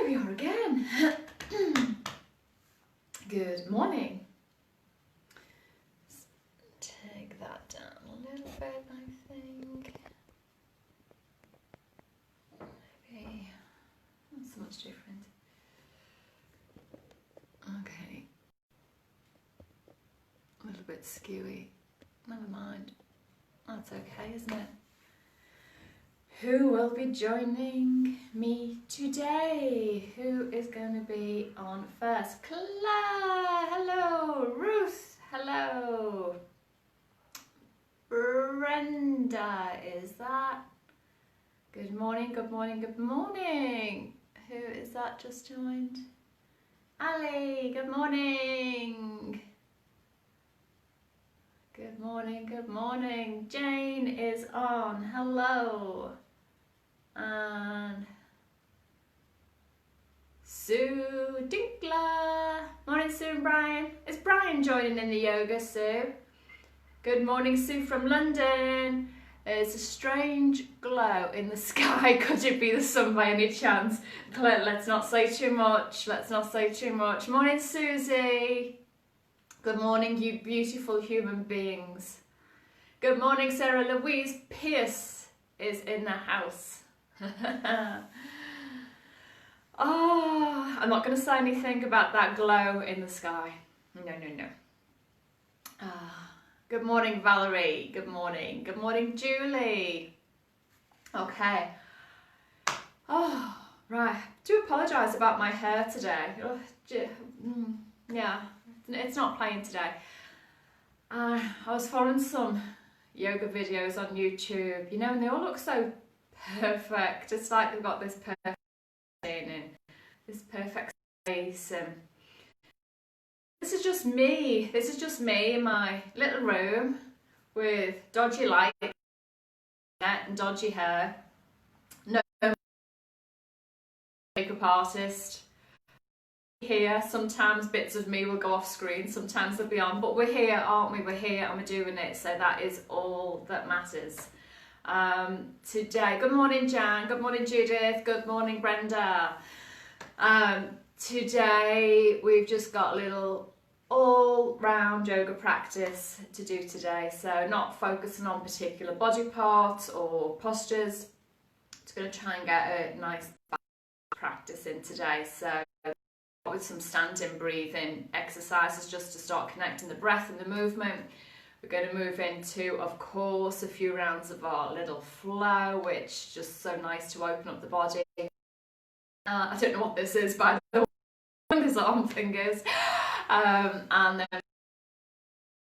Here we are again. Good morning. Let's take that down a little bit, I think. Maybe not so much different. Okay. A little bit skewy. Never mind. That's okay, isn't it? Who will be joining me today? Who is going to be on first? Claire, hello. Ruth, hello. Brenda, is that? Good morning, good morning, good morning. Who is that just joined? Ali, good morning. Good morning, good morning. Jane is on, hello. And Sue Dinkler. Morning, Sue and Brian. Is Brian joining in the yoga, Sue? Good morning, Sue from London. There's a strange glow in the sky. Could it be the sun by any chance? Let's not say too much. Let's not say too much. Morning, Susie. Good morning, you beautiful human beings. Good morning, Sarah Louise Pierce is in the house. Oh, I'm not going to say anything about that glow in the sky. No. Good morning, Valerie. Good morning. Good morning, Julie. Okay. Oh, right. Do apologise about my hair today. Yeah, it's not playing today. I was following some yoga videos on YouTube, you know, and they all look so perfect. It's like they've got this perfect in and this perfect space, and this is just me. This is just me in my little room with dodgy light and dodgy hair. No makeup artist here. Sometimes bits of me will go off screen, sometimes they'll be on, but we're here, aren't we? We're here and we're doing it, so that is all that matters. Today, good morning, Jan. Good morning, Judith. Good morning, Brenda. Today we've just got a little all-round yoga practice to do today, so not focusing on particular body parts or postures. Just going to try and get a nice practice in today, so with some standing breathing exercises just to start connecting the breath and the movement. We're going to move into, of course, a few rounds of our little flow, which is just so nice to open up the body. I don't know what this is, by the way, fingers arm fingers. And then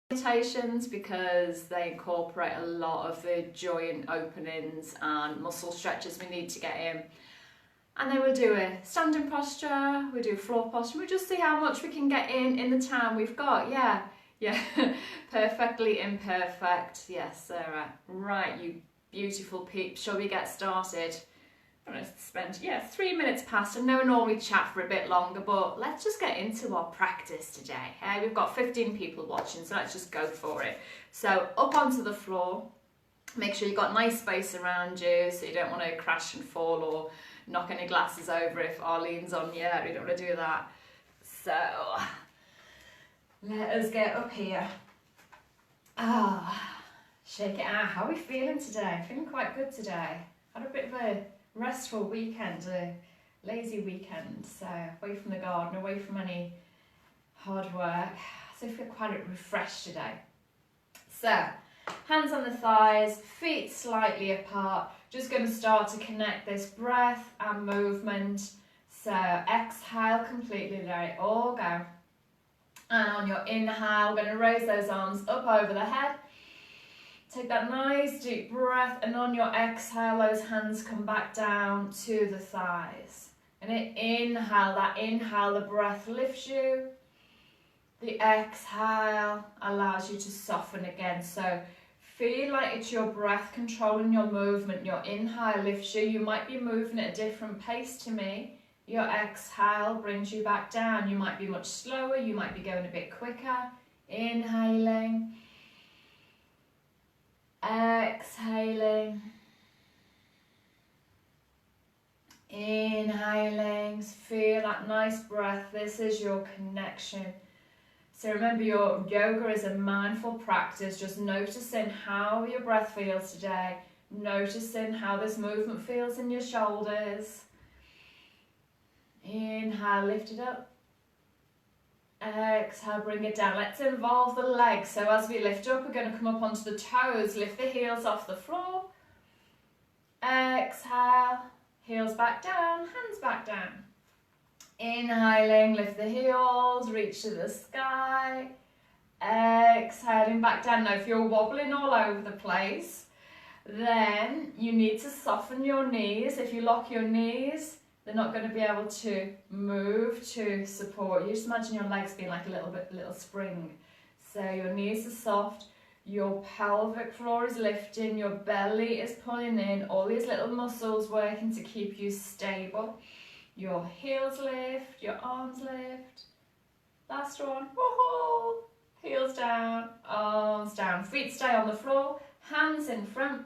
meditations, because they incorporate a lot of the joint openings and muscle stretches we need to get in. And then we'll do a standing posture, we'll do a floor posture, we'll just see how much we can get in the time we've got. Yeah, perfectly imperfect. Yes, Sarah. Right, you beautiful peeps, shall we get started? I'm going to spend, 3 minutes past. I know I normally chat for a bit longer, but let's just get into our practice today. We've got 15 people watching, so let's just go for it. So up onto the floor, make sure you've got nice space around you, so you don't want to crash and fall or knock any glasses over if Arlene's on. Yeah, we don't want to do that. So let us get up here. Shake it out. How are we feeling today? Feeling quite good today. Had a bit of a restful weekend, a lazy weekend, so away from the garden, away from any hard work. So I feel quite refreshed today. So hands on the thighs, feet slightly apart. Just going to start to connect this breath and movement. So exhale completely, let it all go. And on your inhale, we're going to raise those arms up over the head. Take that nice deep breath, and on your exhale, those hands come back down to the thighs. And inhale, the breath lifts you. The exhale allows you to soften again. So feel like it's your breath controlling your movement. Your inhale lifts you. You might be moving at a different pace to me. Your exhale brings you back down. You might be much slower. You might be going a bit quicker. Inhaling. Exhaling. Inhaling. things. Feel that nice breath. This is your connection. So remember, your yoga is a mindful practice, just noticing how your breath feels today, noticing how this movement feels in your shoulders. Inhale, lift it up. Exhale, bring it down. Let's involve the legs. So as we lift up, we're going to come up onto the toes, lift the heels off the floor. Exhale, heels back down, hands back down. Inhaling, lift the heels, reach to the sky. Exhaling back down. Now if you're wobbling all over the place, then you need to soften your knees. If you lock your knees, they're not going to be able to move to support you. Just imagine your legs being like a little spring. So your knees are soft, your pelvic floor is lifting, your belly is pulling in, all these little muscles working to keep you stable. Your heels lift, your arms lift. Last one. Woohoo! Heels down, arms down. Feet stay on the floor, hands in front.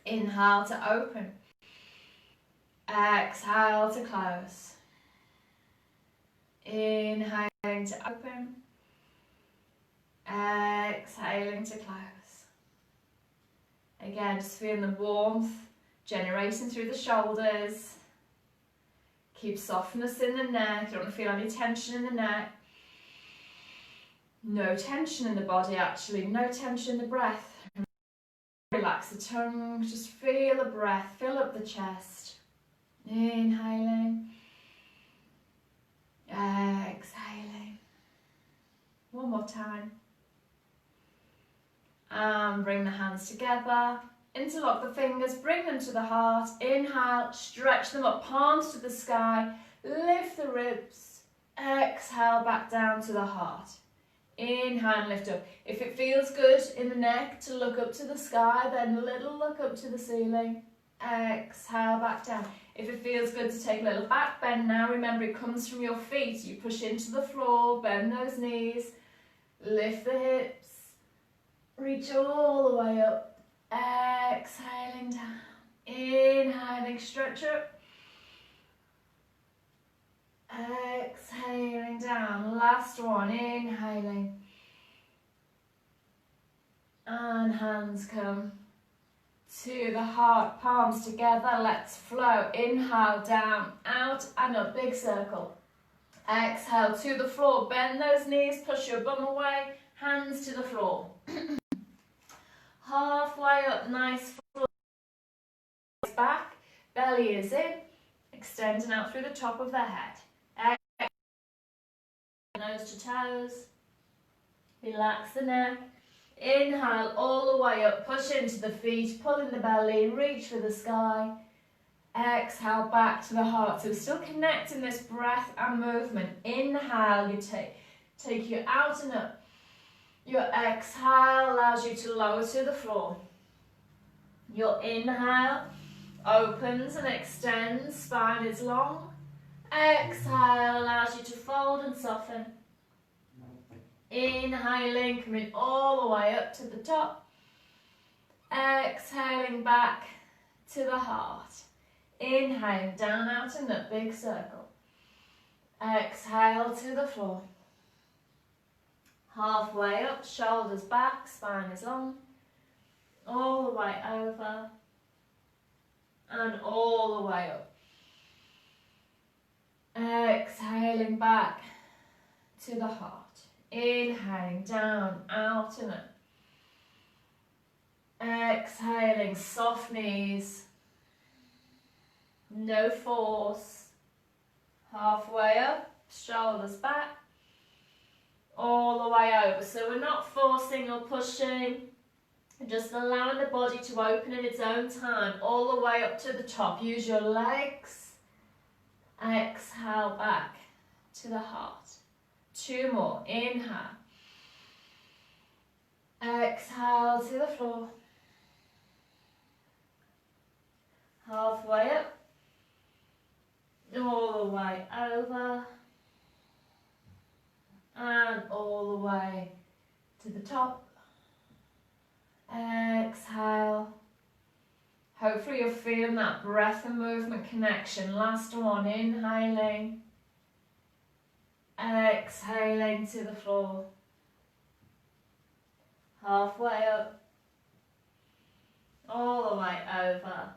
Inhale to open. Exhale to close. Inhaling to open. Exhaling to close. Again, just feeling the warmth generating through the shoulders. Keep softness in the neck. You don't want to feel any tension in the neck. No tension in the body actually. No tension in the breath. Relax the tongue. Just feel the breath. Fill up the chest. Inhaling. Exhaling. One more time. And bring the hands together. Interlock the fingers, bring them to the heart. Inhale, stretch them up, palms to the sky. Lift the ribs. Exhale, back down to the heart. Inhale and lift up. If it feels good in the neck to look up to the sky, then a little look up to the ceiling. Exhale, back down. If it feels good to take a little back bend now, remember it comes from your feet. You push into the floor, bend those knees, lift the hips, reach all the way up. Exhaling down. Inhaling, stretch up. Exhaling down. Last one, inhaling. And hands come to the heart, palms together. Let's flow. Inhale, down, out and up, big circle. Exhale to the floor. Bend those knees, push your bum away, hands to the floor. Halfway up, nice floor. Back, belly is in, extending out through the top of the head. Nose to toes. Relax the neck. Inhale all the way up, push into the feet, pull in the belly, reach for the sky. Exhale back to the heart. So we're still connecting this breath and movement. Inhale, you take you out and up. Your exhale allows you to lower to the floor. Your inhale opens and extends, spine is long. Exhale allows you to fold and soften. Inhaling, coming all the way up to the top. Exhaling back to the heart. Inhaling, down, out and up, big circle. Exhale to the floor. Halfway up, shoulders back, spine is long. All the way over. And all the way up. Exhaling back to the heart. Inhaling, down, out and up. Exhaling, soft knees. No force. Halfway up, shoulders back. All the way over. So we're not forcing or pushing. Just allowing the body to open in its own time. All the way up to the top. Use your legs. Exhale back to the heart. Two more. Inhale. Exhale to the floor. Halfway up. All the way over. And all the way to the top. Exhale. Hopefully hopefully you're feeling that breath and movement connection. Last one, inhaling, exhaling to the floor. Halfway up, all the way over,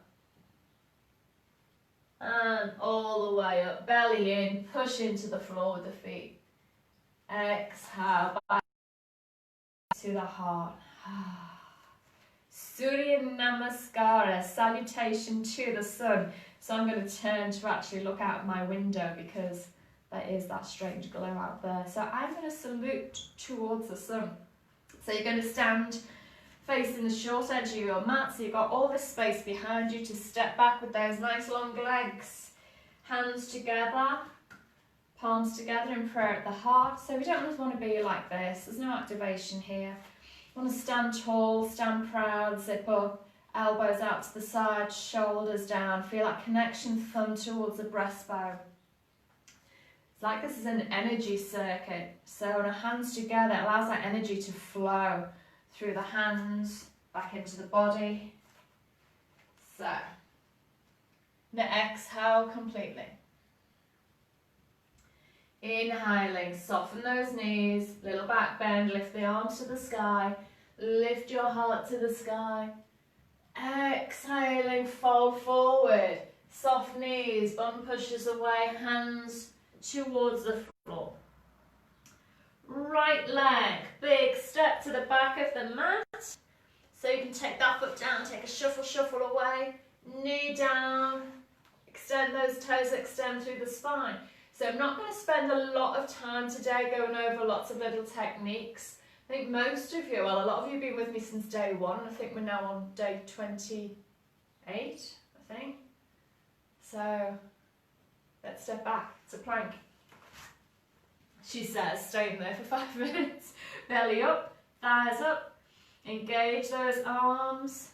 and all the way up, belly in, push into the floor with the feet. Exhale, back to the heart. Surya Namaskara, salutation to the sun. So I'm going to turn to actually look out my window because there is that strange glow out there. So I'm going to salute towards the sun. So you're going to stand facing the short edge of your mat. So you've got all this space behind you to step back with those nice long legs. Hands together, palms together in prayer at the heart. So we don't just want to be like this. There's no activation here. Want to stand tall, stand proud, zip up, elbows out to the side, shoulders down. Feel that connection, thumb towards the breastbone. It's like this is an energy circuit. So when our hands together, it allows that energy to flow through the hands, back into the body. So, now exhale completely. Inhaling, soften those knees, little back bend, lift the arms to the sky, lift your heart to the sky. Exhaling, fold forward, soft knees, bum pushes away, hands towards the floor. Right leg, big step to the back of the mat. So you can take that foot down, take a shuffle away, knee down, extend those toes, extend through the spine. So I'm not going to spend a lot of time today going over lots of little techniques. I think most of you, well, a lot of you have been with me since day 1. I think we're now on day 28, I think. So let's step back. It's a plank. She says, staying there for 5 minutes. Belly up, thighs up. Engage those arms.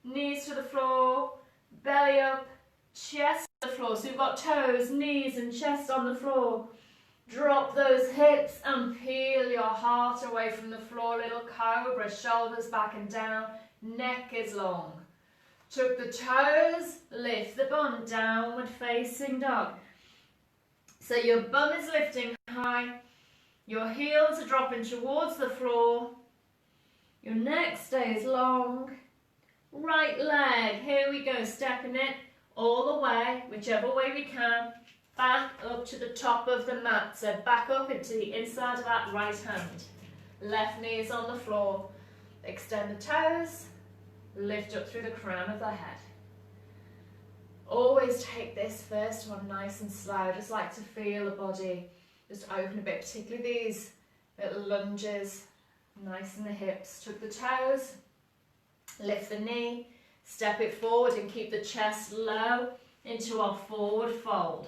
Knees to the floor, belly up, chest to the floor. So you've got toes, knees and chest on the floor. Drop those hips and peel your heart away from the floor. Little cobra, shoulders back and down. Neck is long. Tuck the toes, lift the bum, downward facing dog. So your bum is lifting high. Your heels are dropping towards the floor. Your neck stays long. Right leg, here we go, stepping it all the way, whichever way we can, back up to the top of the mat. So back up into the inside of that right hand. Left knee is on the floor. Extend the toes, lift up through the crown of the head. Always take this first one nice and slow. Just like to feel the body just open a bit, particularly these little lunges. Nice in the hips. Tuck the toes, lift the knee, step it forward and keep the chest low into our forward fold.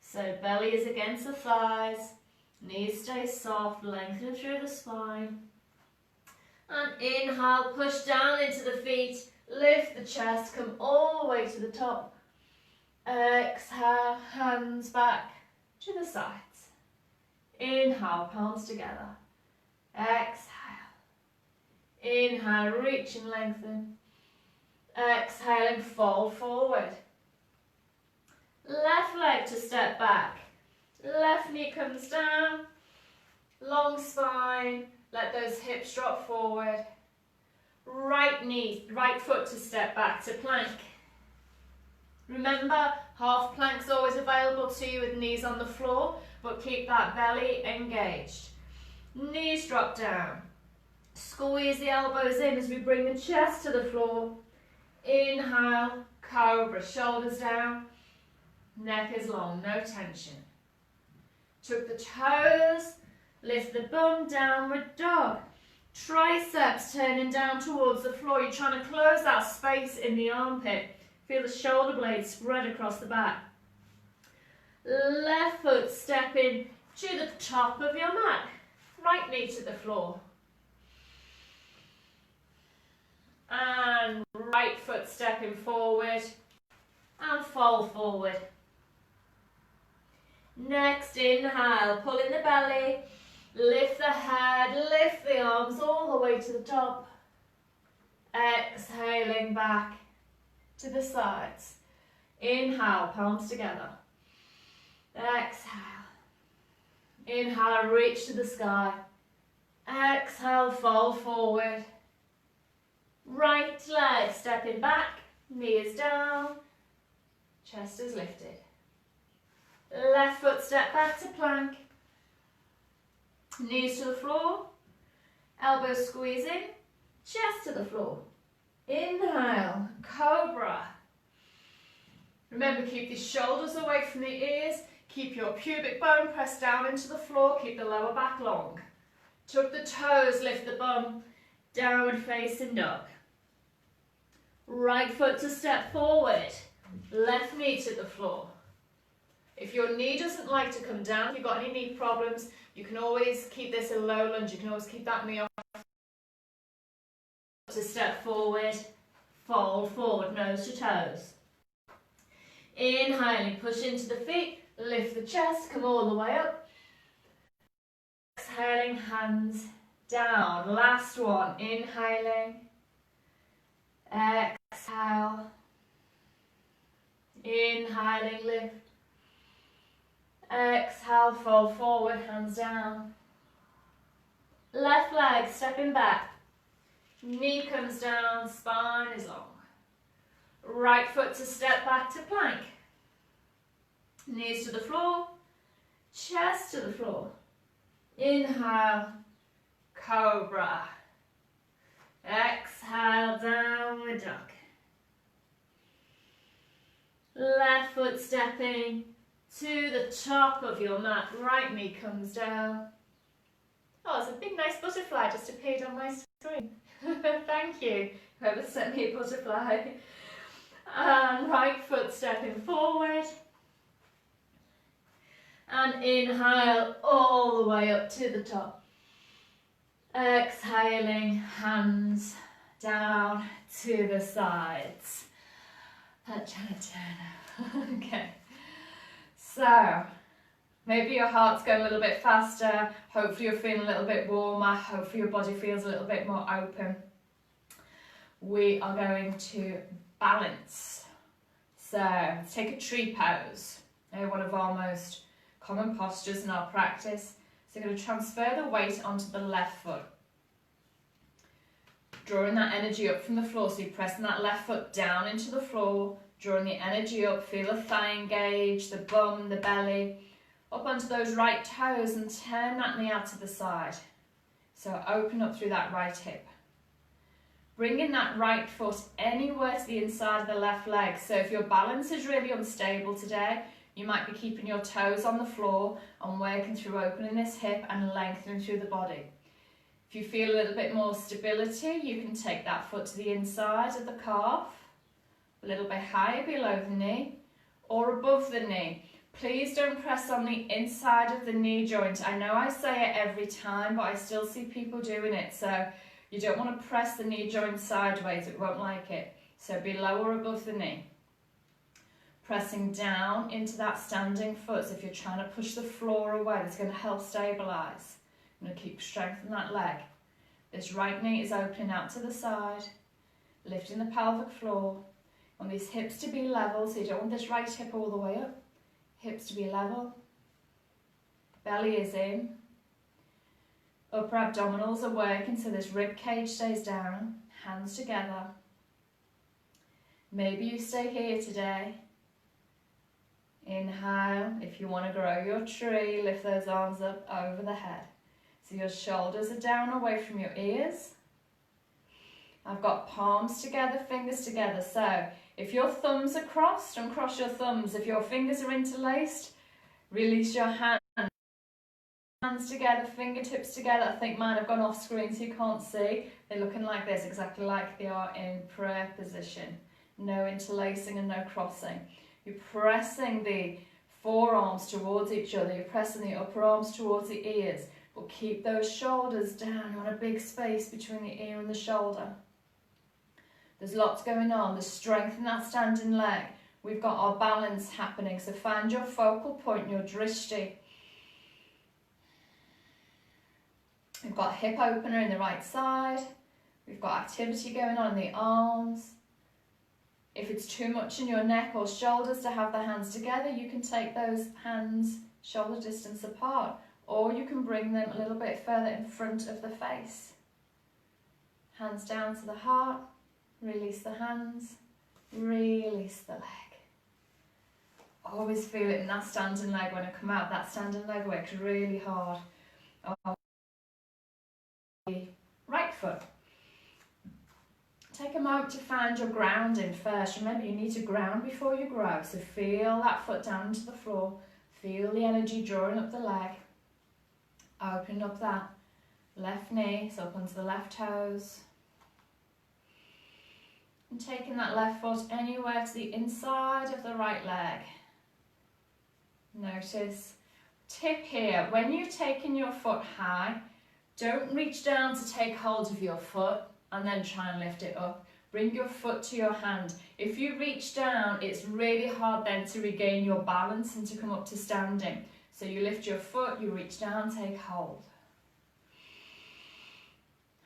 So belly is against the thighs, knees stay soft, lengthen through the spine. And inhale, push down into the feet, lift the chest, come all the way to the top. Exhale, hands back to the sides. Inhale, palms together. Exhale. Inhale, reach and lengthen. Exhaling, fold forward. Left leg to step back. Left knee comes down. Long spine. Let those hips drop forward. Right knee, right foot to step back to plank. Remember, half plank's always available to you with knees on the floor, but keep that belly engaged. Knees drop down. Squeeze the elbows in as we bring the chest to the floor. Inhale, cobra, shoulders down. Neck is long, no tension. Tuck the toes, lift the bum, downward dog. Triceps turning down towards the floor. You're trying to close that space in the armpit. Feel the shoulder blades spread across the back. Left foot stepping to the top of your mat. Right knee to the floor. And right foot stepping forward and fold forward. Next, inhale, pull in the belly, lift the head, lift the arms all the way to the top. Exhaling back to the sides. Inhale, palms together. Exhale. Inhale, reach to the sky. Exhale, fold forward. Right leg stepping back, knees down, chest is lifted. Left foot step back to plank. Knees to the floor, elbows squeezing, chest to the floor. Inhale, cobra. Remember, keep the shoulders away from the ears. Keep your pubic bone pressed down into the floor. Keep the lower back long. Tuck the toes, lift the bum. Downward facing dog. Right foot to step forward. Left knee to the floor. If your knee doesn't like to come down, if you've got any knee problems, you can always keep this a low lunge. You can always keep that knee off. To step forward, fold forward, nose to toes. Inhaling, push into the feet, lift the chest, come all the way up. Exhaling, hands down. Last one, inhaling. Exhale. Inhaling, lift. Exhale, fold forward, hands down. Left leg stepping back. Knee comes down, spine is long. Right foot to step back to plank. Knees to the floor, chest to the floor. Inhale, cobra. Exhale, downward dog. Left foot stepping to the top of your mat. Right knee comes down. Oh, it's a big nice butterfly just appeared on my screen. Thank you, whoever sent me a butterfly. And right foot stepping forward. And inhale all the way up to the top. Exhaling, hands down to the sides. Okay. So, maybe your heart's going a little bit faster. Hopefully you're feeling a little bit warmer. Hopefully your body feels a little bit more open. We are going to balance. So, let's take a tree pose. One of our most common postures in our practice. So you're going to transfer the weight onto the left foot. Drawing that energy up from the floor. So you're pressing that left foot down into the floor. Drawing the energy up. Feel the thigh engage, the bum, the belly. Up onto those right toes and turn that knee out to the side. So open up through that right hip. Bringing that right foot anywhere to the inside of the left leg. So if your balance is really unstable today, you might be keeping your toes on the floor and working through opening this hip and lengthening through the body. If you feel a little bit more stability, you can take that foot to the inside of the calf, a little bit higher below the knee or above the knee. Please don't press on the inside of the knee joint. I know I say it every time, but I still see people doing it. So you don't want to press the knee joint sideways, it won't like it. So below or above the knee. Pressing down into that standing foot. So if you're trying to push the floor away, that's going to help stabilise. I'm going to keep strengthening that leg. This right knee is opening out to the side, lifting the pelvic floor. You want these hips to be level, so you don't want this right hip all the way up. Hips to be level. Belly is in. Upper abdominals are working, so this rib cage stays down. Hands together. Maybe you stay here today. Inhale. If you want to grow your tree, lift those arms up over the head. So your shoulders are down away from your ears. I've got palms together, fingers together. So if your thumbs are crossed, uncross your thumbs. If your fingers are interlaced, release your hands. Hands together, fingertips together. I think mine have gone off screen so you can't see. They're looking like this, exactly like they are in prayer position. No interlacing and no crossing. You're pressing the forearms towards each other. You're pressing the upper arms towards the ears. But keep those shoulders down. You want a big space between the ear and the shoulder. There's lots going on. There's strength in that standing leg. We've got our balance happening. So find your focal point, your drishti. We've got hip opener in the right side. We've got activity going on in the arms. If it's too much in your neck or shoulders to have the hands together, you can take those hands shoulder distance apart, or you can bring them a little bit further in front of the face. Hands down to the heart, release the hands, release the leg. Always feel it in that standing leg when I come out. That standing leg works really hard. Right foot. Take a moment to find your grounding first. Remember, you need to ground before you grow. So feel that foot down into the floor. Feel the energy drawing up the leg. Open up that left knee, so up onto the left toes. And taking that left foot anywhere to the inside of the right leg. Notice, tip here, when you're taking your foot high, don't reach down to take hold of your foot and then try and lift it up. Bring your foot to your hand. If you reach down, it's really hard then to regain your balance and to come up to standing. So you lift your foot, you reach down, take hold.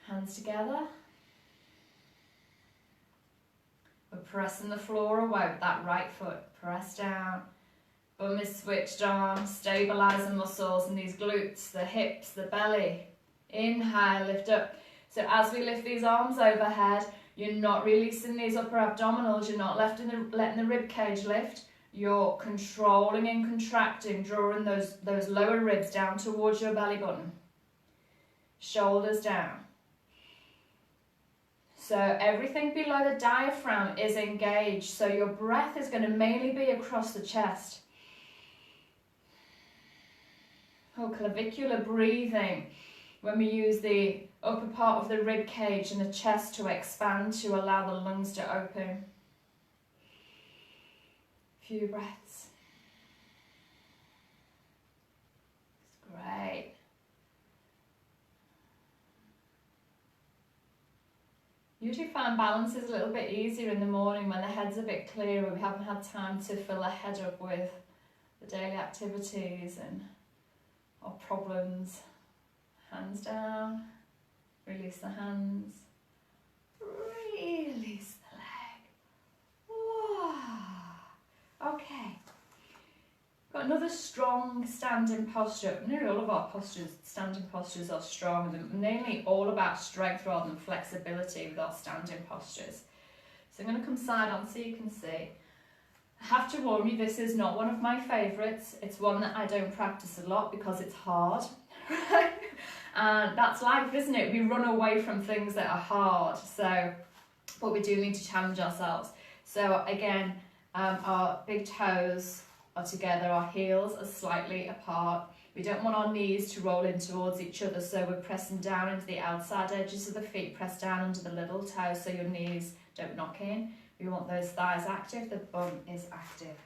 Hands together. We're pressing the floor away with that right foot. Press down. Bum is switched on. Stabilize the muscles in these glutes, the hips, the belly. Inhale, lift up. So as we lift these arms overhead, you're not releasing these upper abdominals. You're not letting the rib cage lift. You're controlling and contracting, drawing those lower ribs down towards your belly button. Shoulders down. So everything below the diaphragm is engaged. So your breath is going to mainly be across the chest. Oh, clavicular breathing. When we use the upper part of the rib cage and the chest to expand to allow the lungs to open. Few breaths. Great. Usually find balance is a little bit easier in the morning when the head's a bit clearer. We haven't had time to fill the head up with the daily activities and our problems. Hands down, release the hands, release the leg. Wow. Okay. Got another strong standing posture. Nearly all of our standing postures are strong. They're mainly all about strength rather than flexibility with our standing postures. So I'm going to come side on so you can see. I have to warn you, this is not one of my favourites. It's one that I don't practice a lot because it's hard. And that's life, isn't it? We run away from things that are hard. So, but we do need to challenge ourselves. So again, our big toes are together, our heels are slightly apart. We don't want our knees to roll in towards each other, so we're pressing down into the outside edges of the feet, press down under the little toe so your knees don't knock in. We want those thighs active, the bum is active.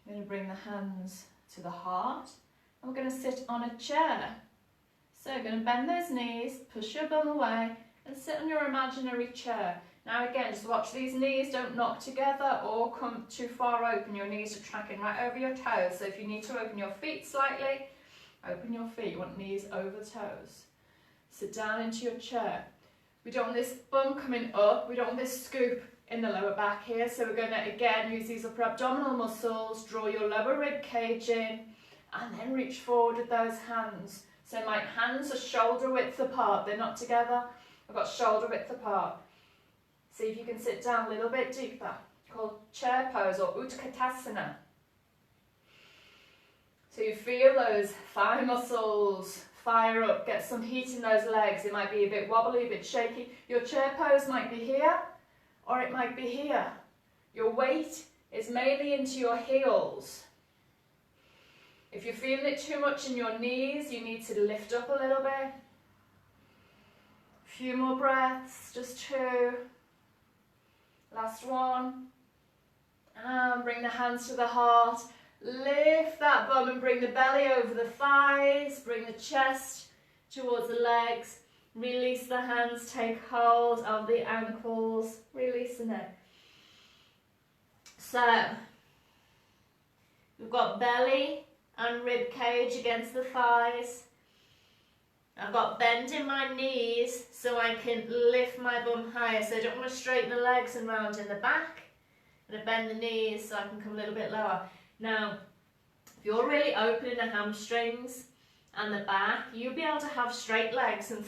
I'm going to bring the hands to the heart. And we're going to sit on a chair. So you're going to bend those knees, push your bum away and sit on your imaginary chair. Now again, just watch these knees don't knock together or come too far open. Your knees are tracking right over your toes. So if you need to open your feet slightly, open your feet. You want knees over toes. Sit down into your chair. We don't want this bum coming up. We don't want this scoop in the lower back here. So we're going to again use these upper abdominal muscles. Draw your lower rib cage in. And then reach forward with those hands. So my hands are shoulder width apart. They're not together. I've got shoulder width apart. See if you can sit down a little bit deeper. Called chair pose or Utkatasana. So you feel those thigh muscles fire up. Get some heat in those legs. It might be a bit wobbly, a bit shaky. Your chair pose might be here or it might be here. Your weight is mainly into your heels. If you're feeling it too much in your knees, you need to lift up a little bit. A few more breaths, just 2. Last one. And bring the hands to the heart. Lift that bum and bring the belly over the thighs. Bring the chest towards the legs. Release the hands, take hold of the ankles. Release the neck. So, we've got belly and rib cage against the thighs. I've got bend in my knees so I can lift my bum higher. So I don't want to straighten the legs and round in the back. I'm going to bend the knees so I can come a little bit lower. Now, if you're really opening the hamstrings and the back, you'll be able to have straight legs and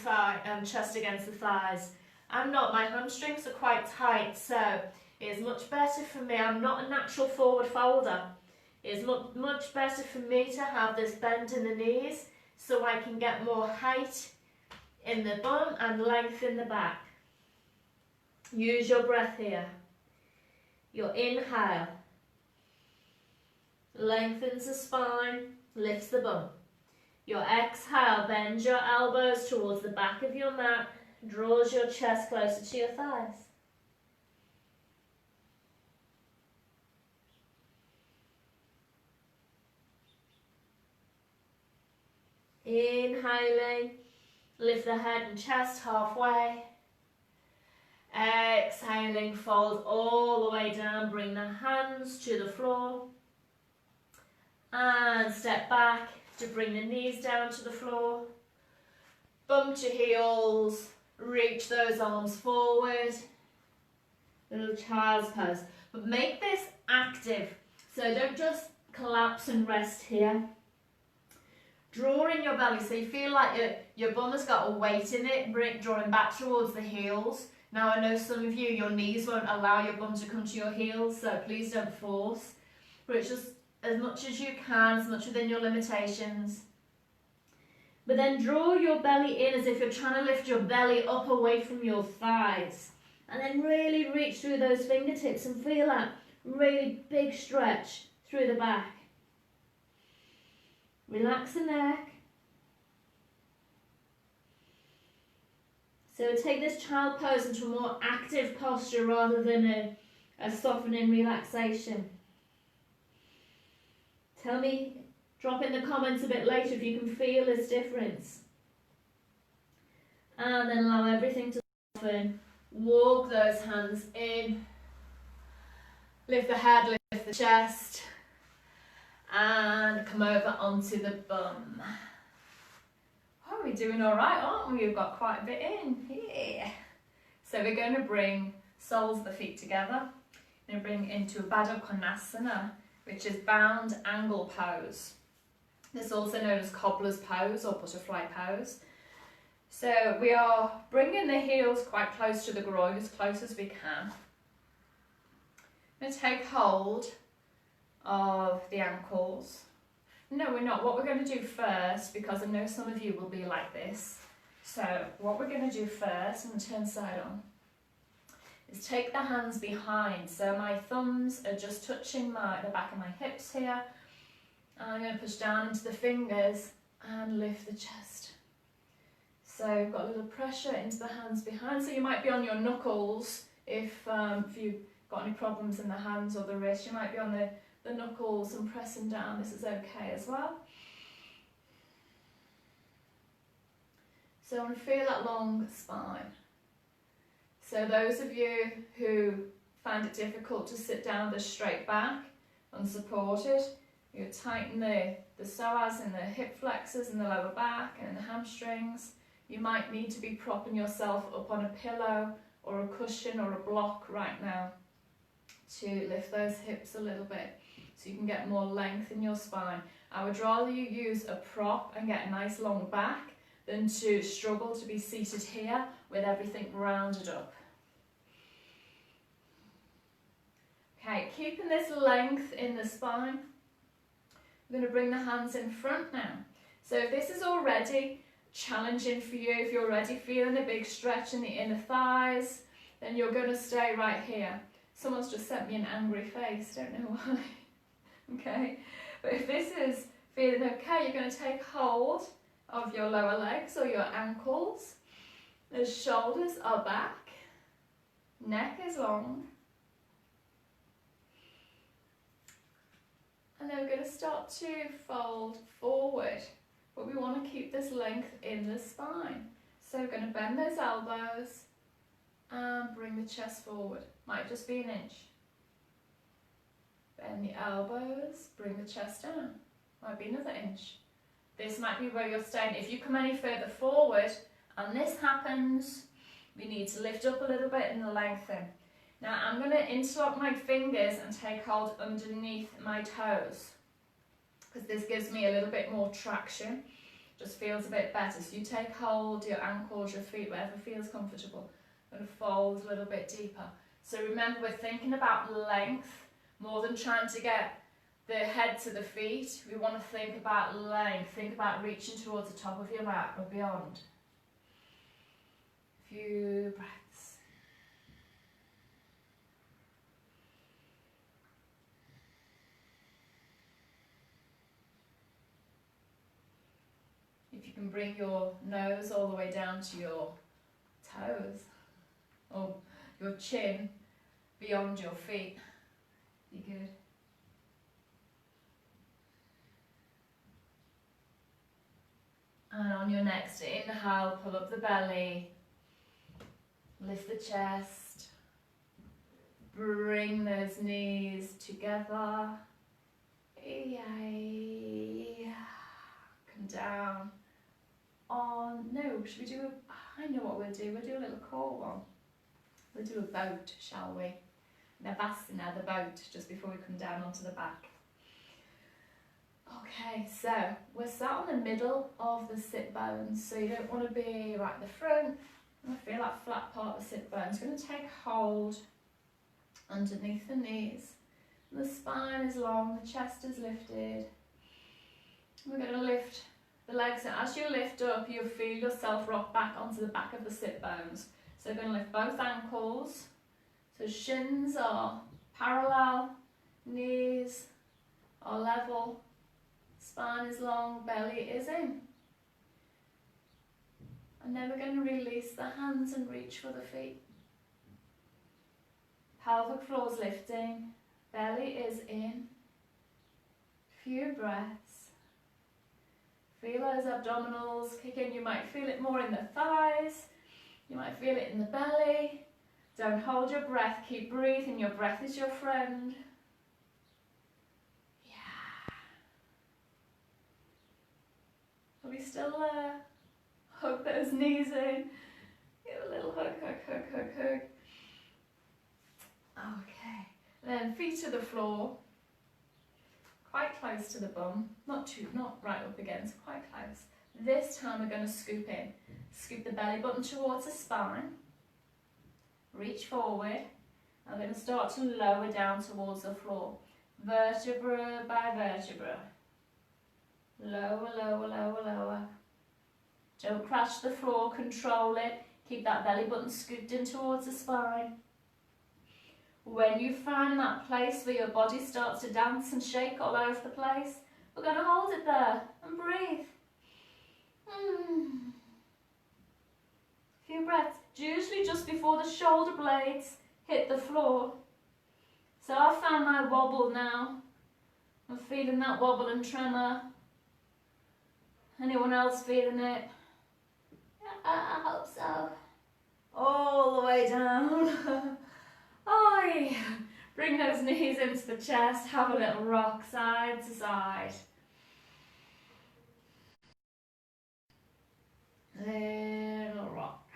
chest against the thighs. I'm not. My hamstrings are quite tight, so it's much better for me. I'm not a natural forward folder. It's much better for me to have this bend in the knees so I can get more height in the bum and length in the back. Use your breath here. Your inhale lengthens the spine, lifts the bum. Your exhale bends your elbows towards the back of your mat, draws your chest closer to your thighs. Inhaling, lift the head and chest halfway. Exhaling, fold all the way down, bring the hands to the floor. And step back to bring the knees down to the floor. Bum to heels, reach those arms forward. Little child's pose. But make this active, so don't just collapse and rest here. Draw in your belly so you feel like your bum has got a weight in it, drawing back towards the heels. Now I know some of you, your knees won't allow your bum to come to your heels, so please don't force. But it's just as much as you can, as much within your limitations. But then draw your belly in as if you're trying to lift your belly up away from your thighs. And then really reach through those fingertips and feel that really big stretch through the back. Relax the neck. So take this child pose into a more active posture rather than a softening relaxation. Tell me, drop in the comments a bit later if you can feel this difference. And then allow everything to soften. Walk those hands in. Lift the head, lift the chest. And come over onto the bum. Oh, we're doing all right, aren't we? We've got quite a bit in. Yeah. So we're going to bring soles of the feet together. We're going to bring into Baddha Konasana, which is bound angle pose. This is also known as cobbler's pose or butterfly pose. So we are bringing the heels quite close to the groin, as close as we can. I'm going to take hold of the ankles. No, we're not. What we're going to do first, because I know some of you will be like this. So what we're going to do first, I'm going to turn side on, is take the hands behind. So my thumbs are just touching the back of my hips here. And I'm going to push down into the fingers and lift the chest. So I've got a little pressure into the hands behind. So you might be on your knuckles if you've got any problems in the hands or the wrist. You might be on the knuckles and pressing down. This is okay as well. So I want to feel that long spine. So those of you who find it difficult to sit down with a straight back, unsupported, you tighten the psoas in the hip flexors and the lower back and in the hamstrings. You might need to be propping yourself up on a pillow or a cushion or a block right now to lift those hips a little bit so you can get more length in your spine. I would rather you use a prop and get a nice long back than to struggle to be seated here with everything rounded up. Okay, keeping this length in the spine. I'm going to bring the hands in front now. So if this is already challenging for you, if you're already feeling a big stretch in the inner thighs, then you're going to stay right here. Someone's just sent me an angry face, don't know why. Okay, but if this is feeling okay, you're going to take hold of your lower legs or your ankles. The shoulders are back, neck is long. And then we're going to start to fold forward, but we want to keep this length in the spine. So we're going to bend those elbows and bring the chest forward. Might just be an inch. Bend the elbows, bring the chest down. Might be another inch. This might be where you're staying. If you come any further forward and this happens, we need to lift up a little bit and lengthen. Now I'm going to interlock my fingers and take hold underneath my toes, because this gives me a little bit more traction. Just feels a bit better. So you take hold, your ankles, your feet, wherever feels comfortable. I'm going to fold a little bit deeper. So remember, we're thinking about length more than trying to get the head to the feet. We want to think about length. Think about reaching towards the top of your mat or beyond. A few breaths. If you can bring your nose all the way down to your toes, or your chin beyond your feet, be good. And on your next inhale, pull up the belly, lift the chest, bring those knees together, come down. On, no, should we do I know what we'll do a little core one. We'll do a boat, shall we? Navasana, the boat, just before we come down onto the back. Okay, so we're sat on the middle of the sit bones, so you don't want to be right at the front. I feel that flat part of the sit bones. We're going to take hold underneath the knees. The spine is long, the chest is lifted. We're going to lift the legs, and as you lift up, you'll feel yourself rock back onto the back of the sit bones. So we're going to lift both ankles. So shins are parallel, knees are level, spine is long, belly is in. And then we're going to release the hands and reach for the feet. Pelvic floor's lifting, belly is in. Few breaths. Feel those abdominals kick in. You might feel it more in the thighs. You might feel it in the belly. Don't hold your breath. Keep breathing. Your breath is your friend. Yeah. Are we still there? Hug those knees in. Give a little hug, hug, hug, hug, hug. Okay. Then feet to the floor. Quite close to the bum, not right up against, quite close. This time we're going to scoop in. Scoop the belly button towards the spine. Reach forward. I'm going to start to lower down towards the floor. Vertebra by vertebra. Lower, lower, lower, lower. Don't crash the floor, control it. Keep that belly button scooped in towards the spine. When you find that place where your body starts to dance and shake all over the place, we're going to hold it there and breathe. Few breaths, usually just before the shoulder blades hit the floor. So I found my wobble now. I'm feeling that wobble and tremor. Anyone else feeling it? I hope so. All the way down. Oh, yeah. Bring those knees into the chest, have a little rock side to side. Little rock.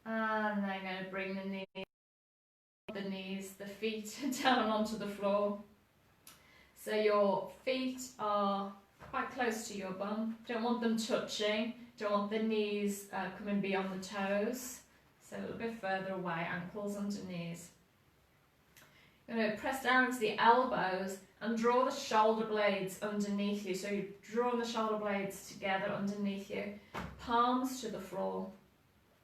And then going to bring the knees, the feet down onto the floor. So your feet are quite close to your bum. Don't want them touching. Don't want the knees coming beyond the toes. So a little bit further away, ankles under knees. You're going to press down into the elbows and draw the shoulder blades underneath you. So you're drawing the shoulder blades together underneath you. Palms to the floor.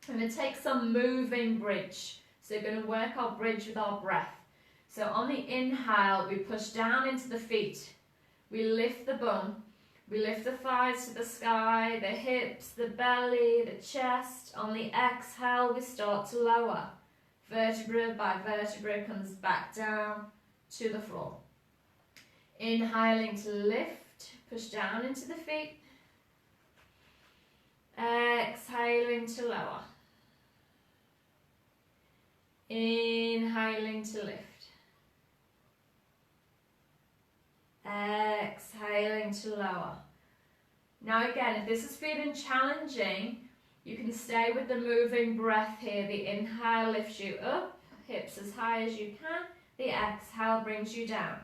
I'm going to take some moving bridge. So you're going to work our bridge with our breath. So on the inhale, we push down into the feet. We lift the bum. We lift the thighs to the sky, the hips, the belly, the chest. On the exhale, we start to lower. Vertebra by vertebra comes back down to the floor. Inhaling to lift, push down into the feet. Exhaling to lower. Inhaling to lift. exhaling to lower. Now again, if this is feeling challenging, you can stay with the moving breath here. The inhale lifts you up, hips as high as you can. The exhale brings you down.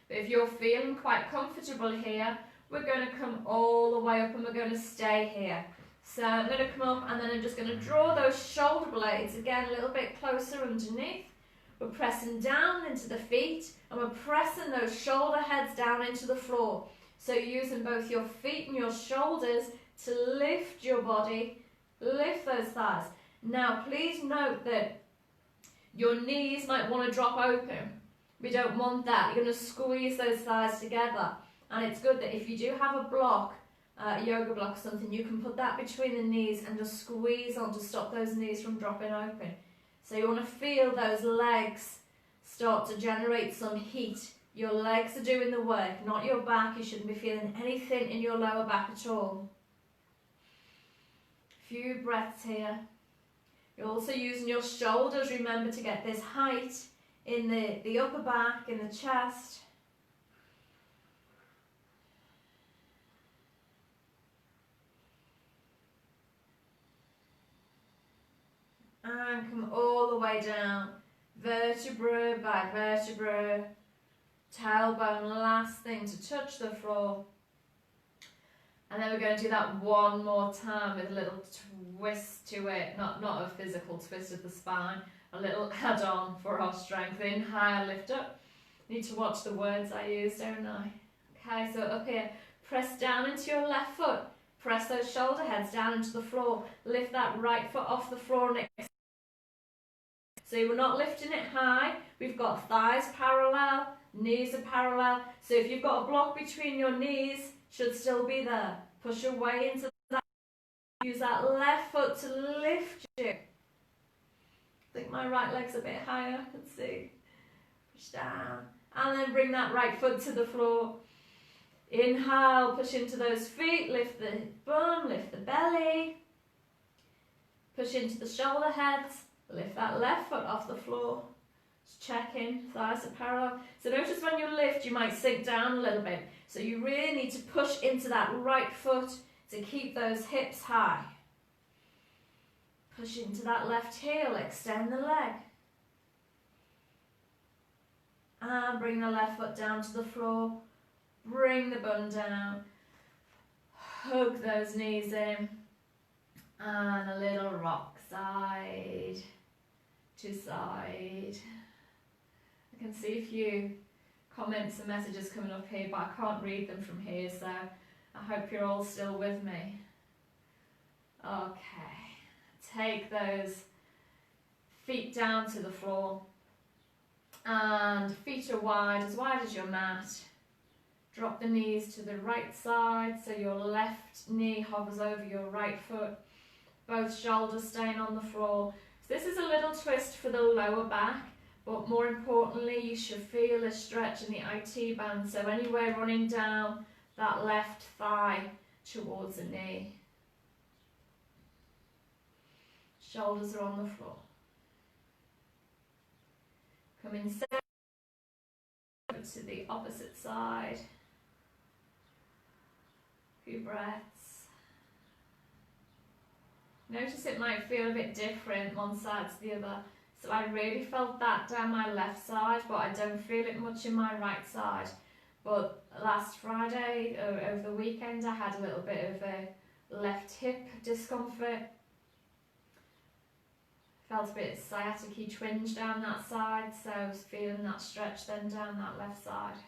But if you're feeling quite comfortable here, we're going to come all the way up and we're going to stay here. So I'm going to come up and then I'm just going to draw those shoulder blades again a little bit closer underneath. We're pressing down into the feet and we're pressing those shoulder heads down into the floor. So you're using both your feet and your shoulders to lift your body, lift those thighs. Now please note that your knees might want to drop open. We don't want that. You're going to squeeze those thighs together. And it's good that if you do have a block, a yoga block or something, you can put that between the knees and just squeeze on to stop those knees from dropping open. So you want to feel those legs start to generate some heat. Your legs are doing the work, not your back. You shouldn't be feeling anything in your lower back at all. Few breaths here. You're also using your shoulders, remember, to get this height in the upper back, in the chest. And come all the way down, vertebra by vertebra, tailbone last thing to touch the floor. And then we're going to do that one more time with a little twist to it, not a physical twist of the spine, a little add-on for our strength. Inhale, lift up. Need to watch the words I use, don't I? Okay, so up here, press down into your left foot, press those shoulder heads down into the floor, lift that right foot off the floor and so we're not lifting it high, we've got thighs parallel, knees are parallel, so if you've got a block between your knees, should still be there. Push your way into that, use that left foot to lift you. I think my right leg's a bit higher, let's see. Push down, and then bring that right foot to the floor. Inhale, push into those feet, lift the bum, lift the belly. Push into the shoulder heads. Lift that left foot off the floor. Just check in, thighs are parallel. So notice when you lift, you might sink down a little bit. So you really need to push into that right foot to keep those hips high. Push into that left heel, extend the leg. And bring the left foot down to the floor. Bring the bum down. Hug those knees in. And a little rock side to side. I can see a few comments and messages coming up here, but I can't read them from here, so I hope you're all still with me. Okay, take those feet down to the floor and feet are wide as your mat. Drop the knees to the right side so your left knee hovers over your right foot. Both shoulders staying on the floor. So this is a little twist for the lower back, but more importantly, you should feel a stretch in the IT band. So anywhere running down that left thigh towards the knee. Shoulders are on the floor. Coming to the opposite side. Few breaths. Notice it might feel a bit different one side to the other. So I really felt that down my left side, but I don't feel it much in my right side. But last Friday, over the weekend, I had a little bit of a left hip discomfort. Felt a bit sciatic-y twinge down that side, so I was feeling that stretch then down that left side.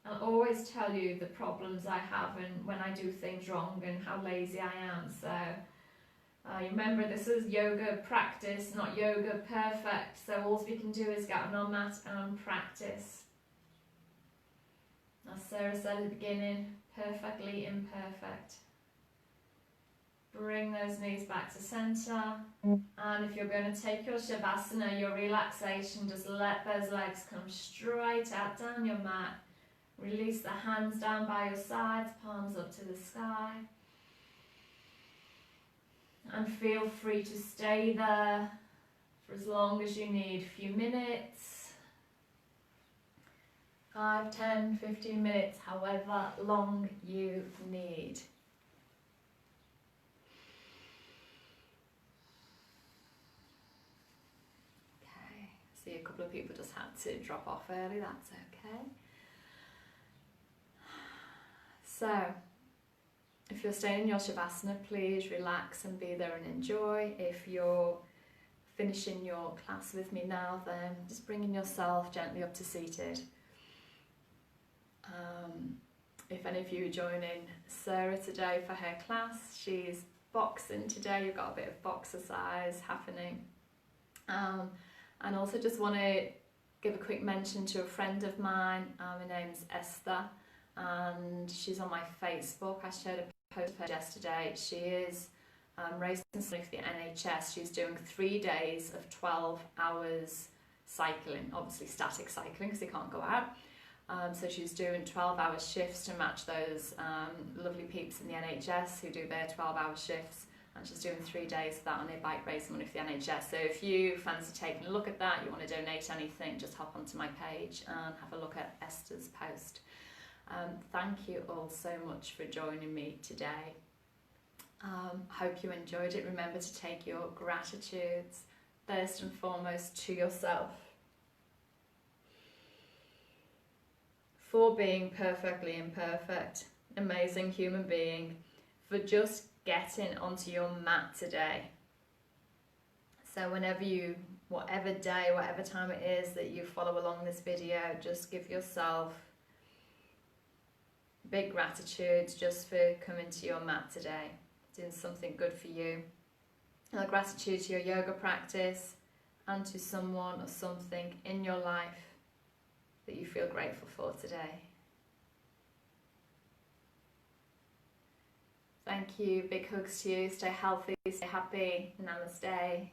I'll always tell you the problems I have and when I do things wrong and how lazy I am. So remember, this is yoga practice, not yoga perfect. So all we can do is get on our mat and practice. As Sarah said at the beginning, perfectly imperfect. Bring those knees back to centre. And if you're going to take your Shavasana, your relaxation, just let those legs come straight out down your mat. Release the hands down by your sides, palms up to the sky. And feel free to stay there for as long as you need, a few minutes, 5, 10, 15 minutes, however long you need. Okay, see a couple of people just had to drop off early, that's okay. So, if you're staying in your Shavasana, please relax and be there and enjoy. If you're finishing your class with me now, then just bringing yourself gently up to seated. If any of you are joining Sarah today for her class, she's boxing today. You've got a bit of boxercise happening. And also just want to give a quick mention to a friend of mine. Her name's Esther, and she's on my Facebook. I shared a post of her yesterday. She is raising money for the NHS. She's doing 3 days of 12 hours cycling, obviously static cycling because they can't go out. So she's doing 12-hour shifts to match those lovely peeps in the NHS who do their 12-hour shifts, and she's doing 3 days of that on her bike, raising money for the NHS. So if you fancy taking a look at that, you want to donate anything, just hop onto my page and have a look at Esther's post. Thank you all so much for joining me today. Hope you enjoyed it. Remember to take your gratitudes first and foremost to yourself for being perfectly imperfect, amazing human being, for just getting onto your mat today. So whenever you, whatever day, whatever time it is that you follow along this video, just give yourself big gratitude just for coming to your mat today, doing something good for you. And a gratitude to your yoga practice and to someone or something in your life that you feel grateful for today. Thank you, big hugs to you, stay healthy, stay happy, namaste.